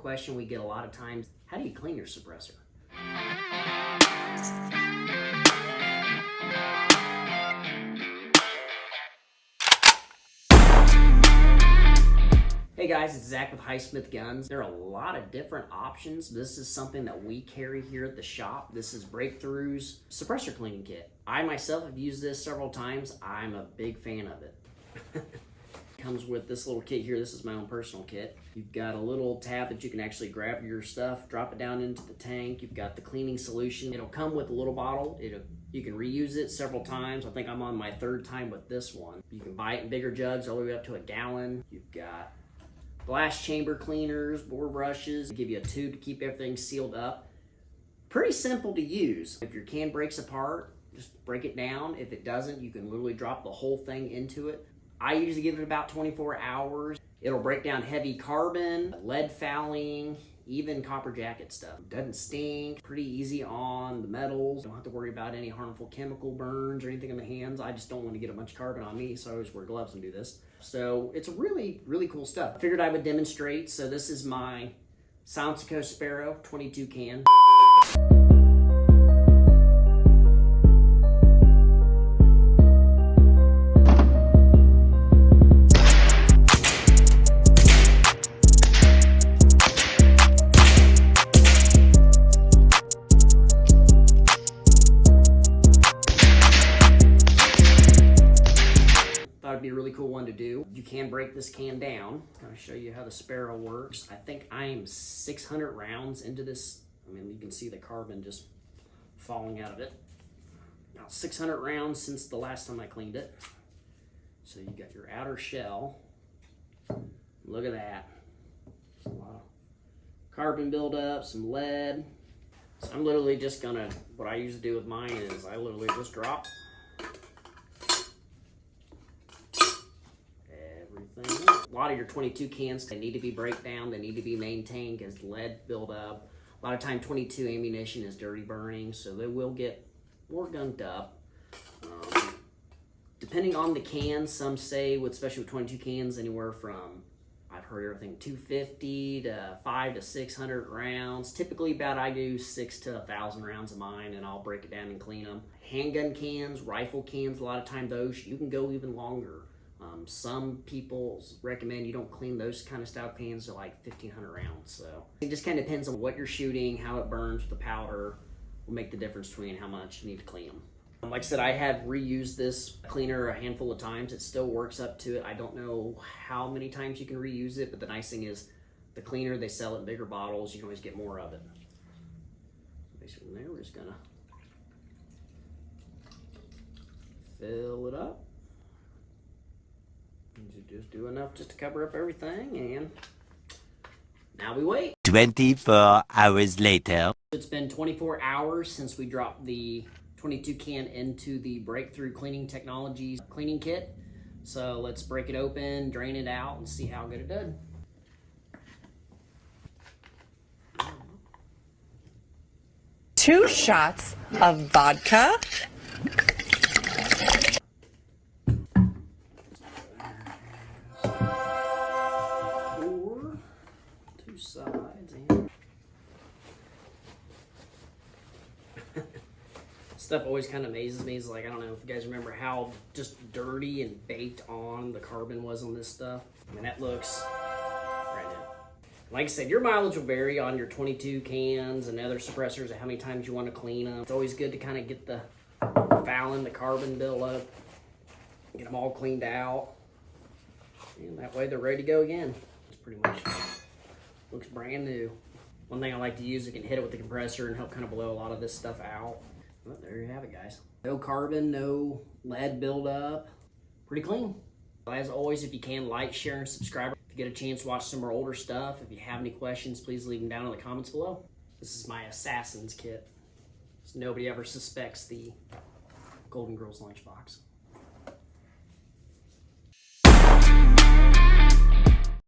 question we get a lot of times. How do you clean your suppressor? Hey guys, it's Zach with Highsmith Guns. There are a lot of different options. This is something that we carry here at the shop. This is Breakthrough's suppressor cleaning kit. I myself have used this several times. I'm a big fan of it. Comes with this little kit here. This is my own personal kit. You've got a little tab that you can actually grab your stuff, drop it down into the tank. You've got the cleaning solution. It'll come with a little bottle. You can reuse it several times. I think I'm on my third time with this one. You can buy it in bigger jugs all the way up to a gallon. You've got blast chamber cleaners, bore brushes. They give you a tube to keep everything sealed up. Pretty simple to use. If your can breaks apart, just break it down. If it doesn't, you can literally drop the whole thing into it. I usually give it about 24 hours. It'll break down heavy carbon, lead fouling, even copper jacket stuff. Doesn't stink, pretty easy on the metals. Don't have to worry about any harmful chemical burns or anything in the hands. I just don't want to get a bunch of carbon on me, so I always wear gloves and do this. So it's really, really cool stuff. I figured I would demonstrate. So this is my SilencerCo Sparrow 22 can. Be a really cool one to do. You can break this can down. I'm going to show you how the Sparrow works. I think I am 600 rounds into this. I mean, you can see the carbon just falling out of it. Now 600 rounds since the last time I cleaned it. So you got your outer shell. Look at that. A lot of carbon buildup, some lead. So I'm literally just gonna, what I usually do with mine is I literally just drop a lot of your 22 cans, they need to be break down, they need to be maintained because lead build up. A lot of time 22 ammunition is dirty burning, so they will get more gunked up. Depending on the can, some say, especially with 22 cans, anywhere from, I've heard everything 250 to 500 to 600 rounds. Typically about I do 600 to 1,000 rounds of mine, and I'll break it down and clean them. Handgun cans, rifle cans, a lot of time those, you can go even longer. Some people recommend you don't clean those kind of style cans to like 1,500 rounds. So it just kind of depends on what you're shooting, how it burns with the powder will make the difference between how much you need to clean them. Like I said, I have reused this cleaner a handful of times. It still works up to it. I don't know how many times you can reuse it, but the nice thing is the cleaner, they sell it in bigger bottles. You can always get more of it. Basically, from there, we're just gonna fill it up. You just do enough just to cover up everything, and now we wait. 24 hours later. It's been 24 hours since we dropped the 22 can into the Breakthrough Cleaning Technologies cleaning kit. So let's break it open, drain it out, and see how good it did. Two shots of vodka. Two sides and stuff always kind of amazes me. Is like, I don't know if you guys remember how just dirty and baked on the carbon was on this stuff. I mean, that looks right now. Like I said, your mileage will vary on your 22 cans and other suppressors and how many times you want to clean them. It's always good to kind of get the fouling, the carbon build up, get them all cleaned out, and that way they're ready to go again. It's pretty much looks brand new. One thing I like to use, I can hit it with the compressor and help kind of blow a lot of this stuff out. Well, there you have it, guys. No carbon, no lead buildup. Pretty clean. As always, if you can, like, share, and subscribe. If you get a chance, watch some more older stuff. If you have any questions, please leave them down in the comments below. This is my Assassin's kit. So nobody ever suspects the Golden Girls lunchbox.